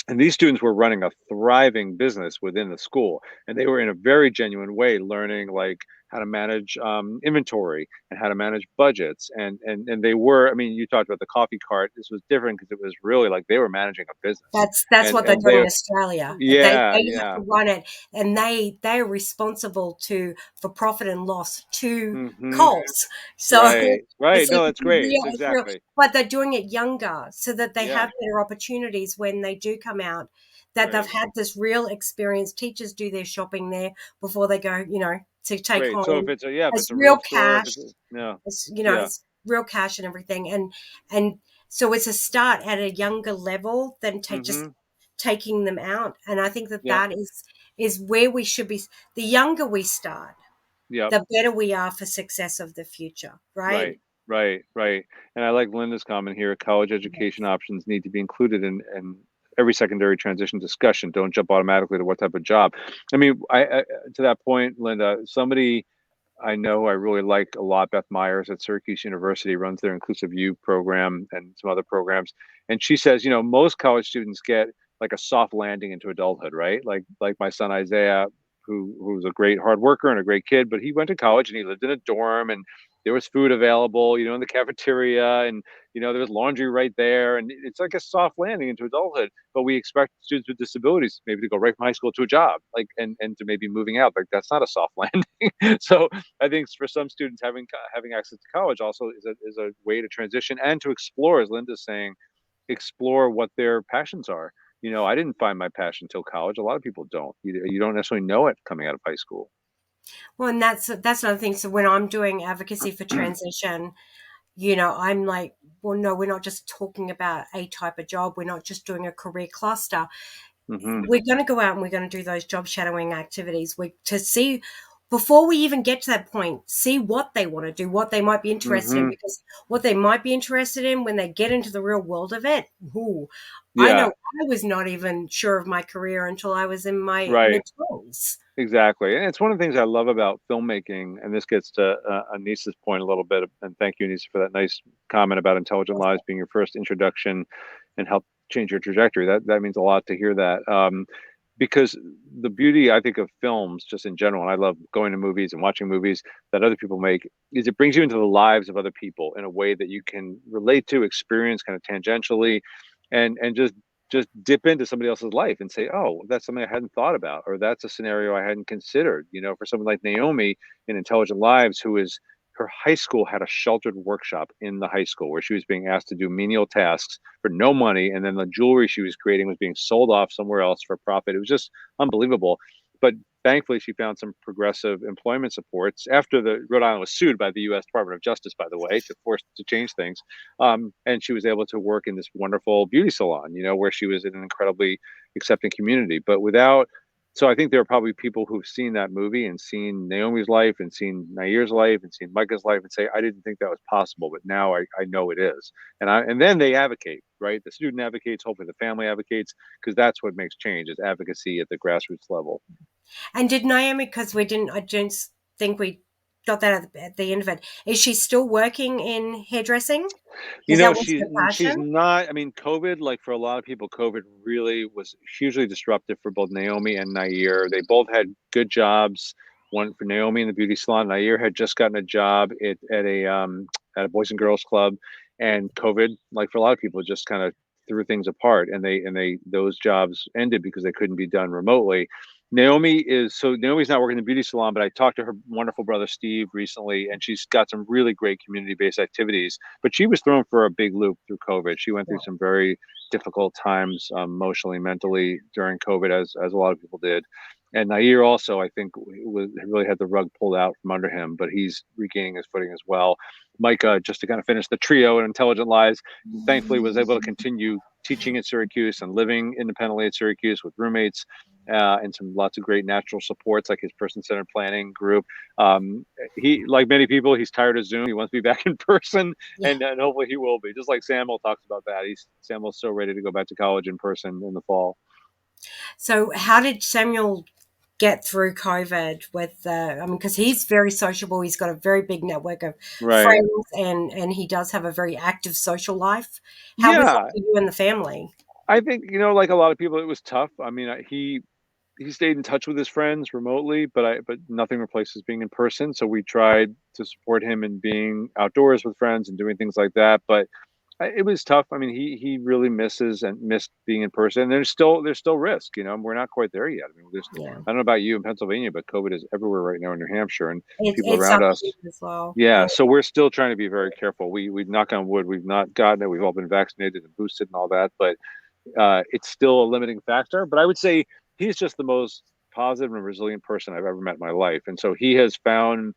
And these students were running a thriving business within the school. And they were in a very genuine way learning like how to manage inventory and how to manage budgets. And they were, I mean, you talked about the coffee cart. This was different because it was really like they were managing a business. That's what they're And doing in they, Australia. They yeah, have yeah. to run it, and they're responsible for profit and loss to Hmm. Coles. So Right, right. it's like No, that's great. it's real, Exactly. but they're doing it younger so that they Yeah, have better opportunities when they do come out. That they've right. had this real experience. Teachers do their shopping there before they go, to take Great. So if home it's a, yeah, if as it's a real real store, if cash. it's a, yeah, yeah, It's real cash and everything, and so it's a start at a younger level than just hmm, taking them out. And I think that yep, that is where we should be. The younger we start, yep. the better we are for success of the future, right? Right, right, right. And I like Linda's comment here. College education options need to be included in every secondary transition discussion. Don't jump automatically to what type of job. I mean, I to that point, Linda, somebody I know I really like a lot, Beth Myers at Syracuse University, runs their Inclusive U program and some other programs. And she says, most college students get like a soft landing into adulthood, right? Like my son Isaiah, who's a great hard worker and a great kid, but he went to college and he lived in a dorm and there was food available, in the cafeteria, and there was laundry right there. And it's like a soft landing into adulthood. But we expect students with disabilities maybe to go right from high school to a job, like and to maybe moving out. Like that's not a soft landing. So I think for some students, having access to college also is a way to transition and to explore, as Linda's saying, explore what their passions are. I didn't find my passion till college. A lot of people don't. You don't necessarily know it coming out of high school. Well, and that's another thing. So when I'm doing advocacy for transition, I'm like, well, no, we're not just talking about a type of job. We're not just doing a career cluster. Hmm. We're going to go out and we're going to do those job shadowing activities to see, before we even get to that point, see what they want to do, what they might be interested in, Hmm. because what they might be interested in when they get into the real world of it, I know Yeah. I was not even sure of my career until I was in my Right. mid-20s. Exactly. And it's one of the things I love about filmmaking, and this gets to Anissa's point a little bit. And thank you, Anissa, for that nice comment about Intelligent Lives being your first introduction and help change your trajectory. That means a lot to hear that. Because the beauty, I think, of films just in general, and I love going to movies and watching movies that other people make, is it brings you into the lives of other people in a way that you can relate to, experience kind of tangentially, and just dip into somebody else's life and say, oh, that's something I hadn't thought about, or that's a scenario I hadn't considered. For someone like Naomi in Intelligent Lives, who is her high school had a sheltered workshop in the high school where she was being asked to do menial tasks for no money. And then the jewelry she was creating was being sold off somewhere else for profit. It was just unbelievable. But thankfully, she found some progressive employment supports after the Rhode Island was sued by the U.S. Department of Justice, by the way, to force to change things. And she was able to work in this wonderful beauty salon, where she was in an incredibly accepting community. But so I think there are probably people who've seen that movie and seen Naomi's life and seen Nair's life and seen Micah's life and say, I didn't think that was possible, but now I know it is. And then they advocate, right? The student advocates, hopefully the family advocates, because that's what makes change, is advocacy at the grassroots level. And did Naomi, because I don't think we got that at the end of it, is she still working in hairdressing? Is that what's her She's passion? not. I mean, COVID, like for a lot of people, COVID really was hugely disruptive for both Naomi and Nair. They both had good jobs. One for Naomi in the beauty salon. Nair had just gotten a job at a Boys and Girls Club, and COVID, like for a lot of people, just kind of threw things apart, and they those jobs ended because they couldn't be done remotely. Naomi's not working in the beauty salon, but I talked to her wonderful brother Steve recently, and she's got some really great community-based activities. But she was thrown for a big loop through COVID. She went through some very difficult times, emotionally, mentally, during COVID, as a lot of people did. And Nair also, I think, really had the rug pulled out from under him, but he's regaining his footing as well. Micah, just to kind of finish the trio in Intelligent Lives, thankfully was able to continue teaching at Syracuse and living independently at Syracuse with roommates, and lots of great natural supports like his person-centered planning group. He, like many people, he's tired of Zoom. He wants to be back in person, and hopefully he will be. Just like Samuel talks about that. Samuel's so ready to go back to college in person in the fall. So how did Samuel get through COVID with, because he's very sociable. He's got a very big network of friends, and he does have a very active social life. How was that for you and the family? I think, like a lot of people, it was tough. I mean, he stayed in touch with his friends remotely, but nothing replaces being in person. So we tried to support him in being outdoors with friends and doing things like that. But it was tough. I mean, he really missed being in person. There's still risk. We're not quite there yet. I mean, Yeah. I don't know about you in Pennsylvania, but COVID is everywhere right now in New Hampshire, and people It's around up us. here as well. Yeah, so we're still trying to be very careful. We knock on wood, we've not gotten it. We've all been vaccinated and boosted and all that, but it's still a limiting factor. But I would say he's just the most positive and resilient person I've ever met in my life, and so he has found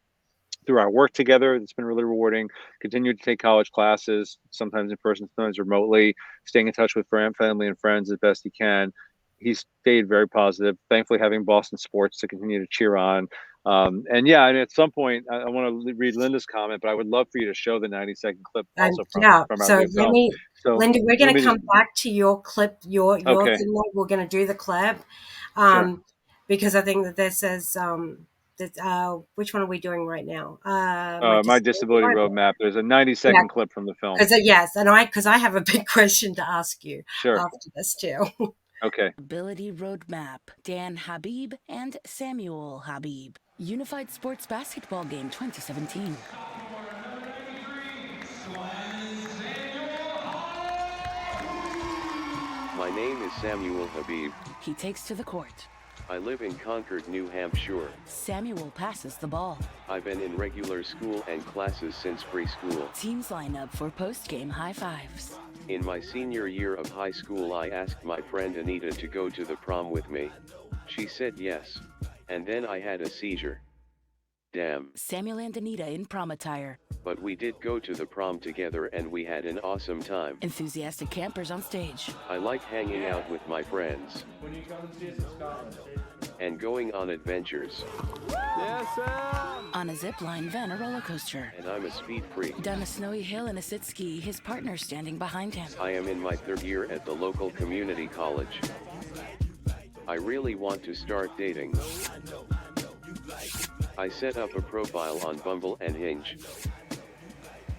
through our work together, it's been really rewarding. Continued to take college classes, sometimes in person, sometimes remotely, staying in touch with family and friends as best he can. He's stayed very positive. Thankfully, having Boston sports to continue to cheer on. And yeah, and at some point, I want to read Linda's comment, but I would love for you to show the 90-second clip And also yeah, from our so new film. So Linda, we're let going to me just. come back to your clip, your Okay, thing. We're going to do the clip, sure. because I think that this is which one are we doing right now? My My disability disability roadmap. roadmap. There's a Yeah, 90-second clip from the film. because yes, and because I have a big question to ask you Sure. after this too. Okay. Ability Roadmap, Dan Habib and Samuel Habib. Unified Sports Basketball Game 2017. My name is Samuel Habib. He takes to the court. I live in Concord, New Hampshire. Samuel passes the ball. I've been in regular school and classes since preschool. Teams line up for post-game high fives. In my senior year of high school, I asked my friend Anita to go to the prom with me. She said yes. And then I had a seizure. Damn. Samuel and Anita in prom attire. But we did go to the prom together and we had an awesome time. Enthusiastic campers on stage. I like hanging out with my friends. And going on adventures. Yes, sir! On a zip line, then a roller coaster. And I'm a speed freak. Down a snowy hill in a sit ski, his partner standing behind him. I am in my 3rd year at the local community college. I really want to start dating. I set up a profile on Bumble and Hinge.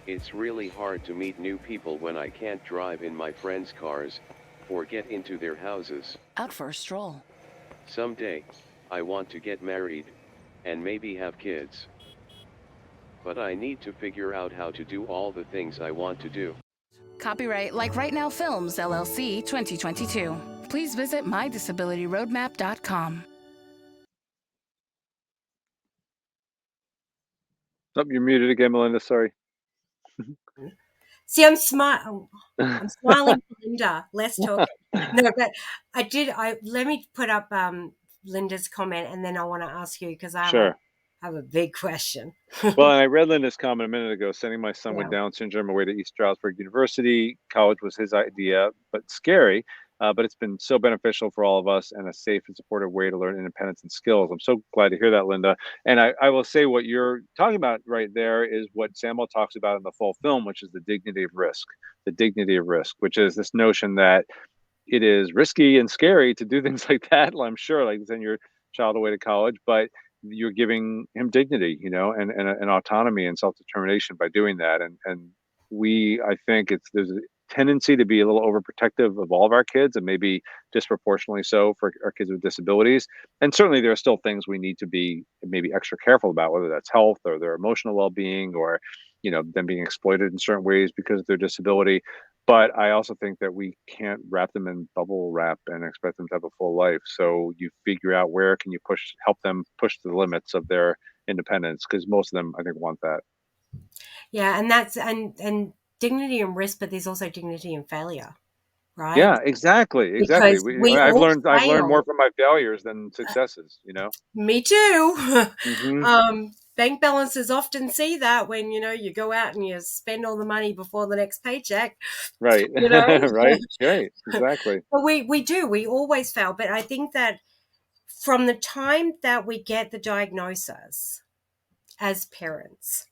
It's really hard to meet new people when I can't drive in my friends' cars, or get into their houses. Out for a stroll. Someday, I want to get married, and maybe have kids. But I need to figure out how to do all the things I want to do. Copyright Like Right Now Films, LLC, 2022. Please visit mydisabilityroadmap.com. Oh, you're muted again, Melinda. Sorry. See, I'm smiling. I'm smiling for Linda. Less talking. No, but let me put up Linda's comment, and then I want to ask you because I Sure. have a big question. Well, and I read Linda's comment a minute ago, sending my son with Yeah. Down syndrome away to East Stroudsburg University. College was his idea, but scary. But it's been so beneficial for all of us and a safe and supportive way to learn independence and skills. I'm so glad to hear that, Linda. And I will say what you're talking about right there is what Samuel talks about in the full film, which is the dignity of risk, which is this notion that it is risky and scary to do things like that. I'm sure, like send your child away to college, but you're giving him dignity, and autonomy and self-determination by doing that. And I think there's a tendency to be a little overprotective of all of our kids, and maybe disproportionately so for our kids with disabilities. And certainly there are still things we need to be maybe extra careful about, whether that's health or their emotional well-being, or them being exploited in certain ways because of their disability. But I also think that we can't wrap them in bubble wrap and expect them to have a full life. So you figure out where can you help them push to the limits of their independence, because most of them, I think, want that. Yeah, and that's and dignity and risk, but there's also dignity and failure, right? Yeah, exactly. Because I've all learned fail. more from my failures than successes. Me too. Mhm. Bank balances often see that when you go out and you spend all the money before the next paycheck. Right. Right. Exactly. But we do. We always fail. But I think that from the time that we get the diagnosis as parents,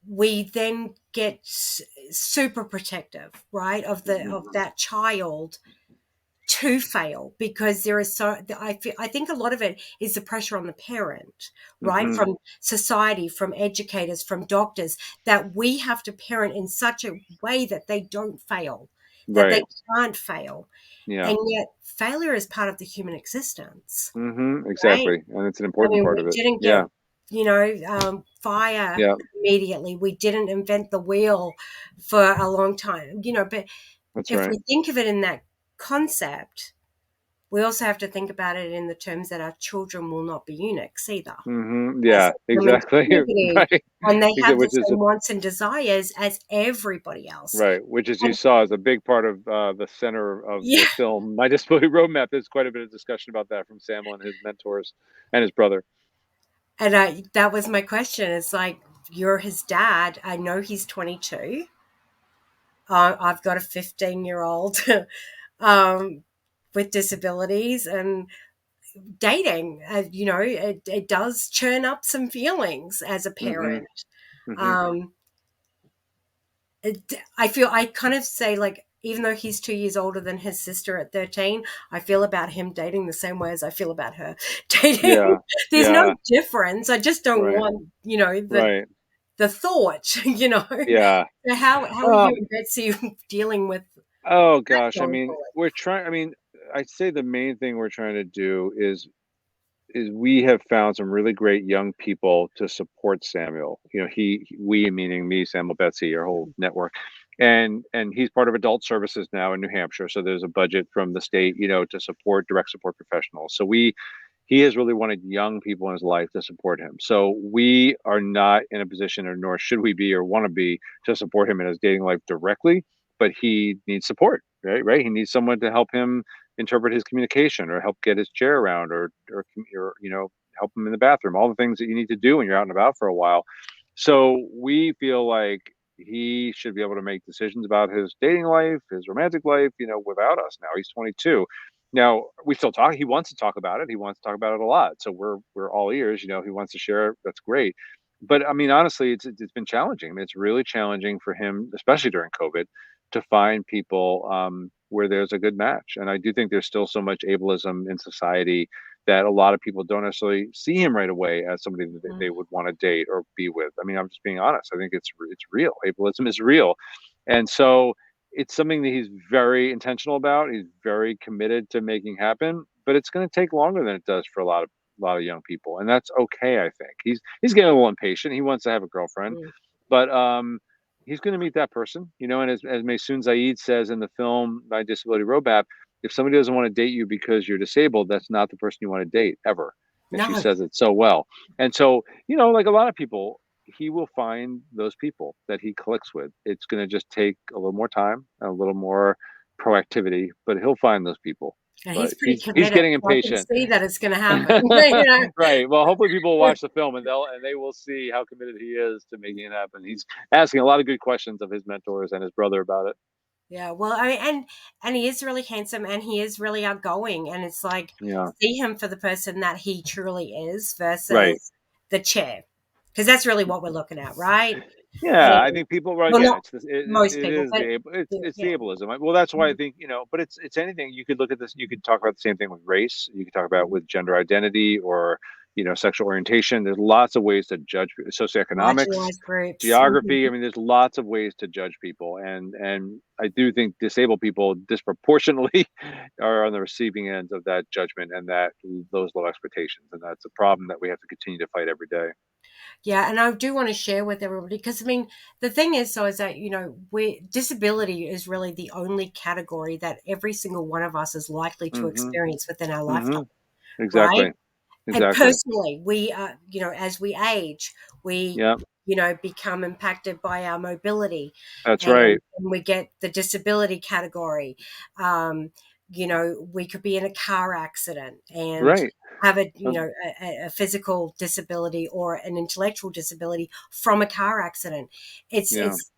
we then get super protective, right, of that child to fail, because there is I think a lot of it is the pressure on the parent, right, Mhm. from society, from educators, from doctors, that we have to parent in such a way that they don't fail, that they Right. can't fail. Yeah. And yet failure is part of the human existence, right? Exactly. And it's an I important mean, part we of it. didn't get, Yeah. fire Yeah. immediately. We didn't invent the wheel for a long time, but That's if right. we think of it in that concept, we also have to think about it in the terms that our children will not be eunuchs either. As Yeah, a human exactly. community, Right. and they have the Which is same wants and desires as everybody else. right, which as you And saw is a big part of the center of yeah, the film, My Disability Roadmap. There's quite a bit of discussion about that from Samuel and his mentors and his brother. and that was my question. It's like, you're his dad. I know he's 22. I've got a 15-year-old with disabilities, and dating, it does churn up some feelings as a hmm parent. hmm Um, I feel, I kind of say, like, even though he's 2 years older than his sister at 13, I feel about him dating the same way as I feel about her dating. Yeah. There's no Yeah. difference. I just don't Right. want, Right. the thought. Yeah. So how are you Um, and Betsy dealing with oh that gosh. I going mean, forward? I'd say the main thing we're trying to do is we have found some really great young people to support Samuel. We meaning me, Samuel, Betsy, our whole network, and he's part of adult services now in New Hampshire. So there's a budget from the state, to support direct support professionals. So he has really wanted young people in his life to support him. So we are not in a position, or nor should we be, or want to be, to support him in his dating life directly. But he needs support, right? Right. He needs someone to help him interpret his communication, or help get his chair around, or help him in the bathroom. All the things that you need to do when you're out and about for a while. So we feel like he should be able to make decisions about his dating life, his romantic life, without us. Now he's 22. Now we still talk. He wants to talk about it. He wants to talk about it a lot. So we're all ears. He wants to share. That's great. But I mean, honestly, it's been challenging. I mean, it's really challenging for him, especially during COVID, to find people where there's a good match. And I do think there's still so much ableism in society that a lot of people don't necessarily see him right away as somebody that they would want to date or be with. I mean, I'm just being honest. I think it's real. Ableism is real, and so it's something that he's very intentional about. He's very committed to making happen, but it's going to take longer than it does for a lot of young people, and that's okay. I think he's getting a little impatient. He wants to have a girlfriend, Mm. but he's going to meet that person, And as Maysoon Zaid says in the film My Disability Roadmap, if somebody doesn't want to date you because you're disabled, that's not the person you want to date ever. And she No. says it so well. And so, like a lot of people, he will find those people that he clicks with. It's going to just take a little more time, a little more proactivity, but he'll find those people. And But he's pretty he's committed, getting so I can impatient. see that it's going to happen. Right. Well, hopefully people will watch the film and they will see how committed he is to making it happen. He's asking a lot of good questions of his mentors and his brother about it. Yeah, well, I mean, and he is really handsome, and he is really outgoing, and it's like, Yeah. see him for the person that he truly is Right. versus the chair, because that's really what we're looking at, right? Yeah, I And think people. Well, well, again, not it's most it people, is but it's yeah. the ableism. Well, that's why I think but it's anything. You could look at this. You could talk about the same thing with race. You could talk about with gender identity or sexual orientation. There's lots of ways to judge socioeconomics, Marginalized groups. geography. I mean, there's lots of ways to judge people, and I do think disabled people disproportionately are on the receiving end of that judgment and those low expectations, and that's a problem that we have to continue to fight every day. Yeah, and I do want to share with everybody, because I mean, the thing is, so is that we disability is really the only category that every single one of us is likely to hmm experience within our hmm lifetime, right? Exactly. And Exactly. personally, we as we age, we Yeah, become impacted by our mobility, that's and right. we get the disability category. um, we could be in a car accident and Right. have a Um, a physical disability or an intellectual disability from a car accident. yeah. It's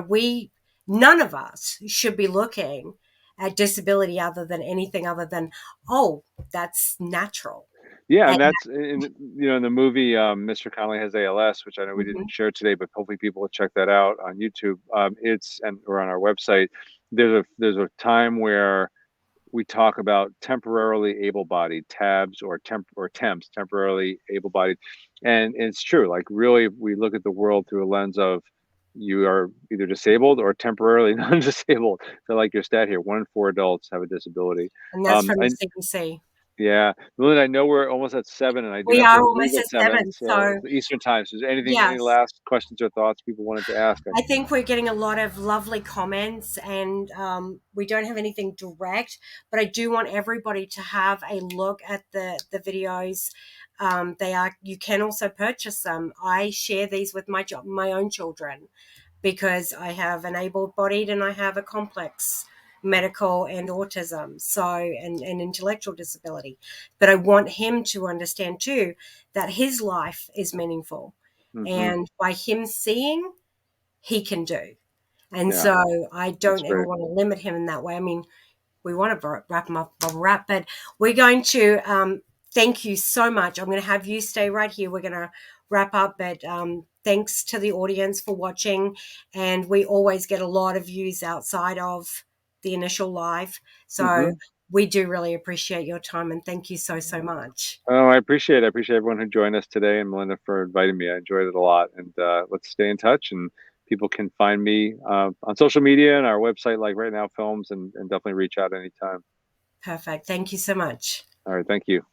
we, none of us should be looking at disability other than, oh, that's natural. Yeah, and And that's in the movie Mr. Connolly Has ALS, which I know we Mhm. didn't share today, but hopefully people will check that out on YouTube. Or on our website. There's a time where we talk about temporarily able-bodied tabs or temps, temporarily able-bodied, and it's true. Like really, we look at the world through a lens of you are either disabled or temporarily non-disabled. So like your stat here, 1 in 4 adults have a disability. And that's from the I CDC. Yeah, Melinda, I know we're almost at 7, and I do We have to are leave almost at at 7, 7, so so it's Eastern time. So is there any yes. last questions or thoughts people wanted to ask? I think we're getting a lot of lovely comments, and we don't have anything direct, but I do want everybody to have a look at the videos. You can also purchase them. I share these with my own children because I have an able-bodied and I have a complex medical and autism, and intellectual disability. But I want him to understand too that his life is meaningful. And by him seeing, he can do. And Yeah, so I that's don't ever great. want to limit him in that way. I mean, we want to wrap him up, but we're going to thank you so much. I'm going to have you stay right here. We're going to wrap up, but thanks to the audience for watching. And we always get a lot of views outside of the initial live. So we do really appreciate your time, and thank you so much. Oh, I appreciate it. I appreciate everyone who joined us today, and Melinda for inviting me. I enjoyed it a lot, and let's stay in touch. And people can find me on social media and our website, like Right Now Films, and definitely reach out anytime. Perfect. Thank you so much. All right, thank you.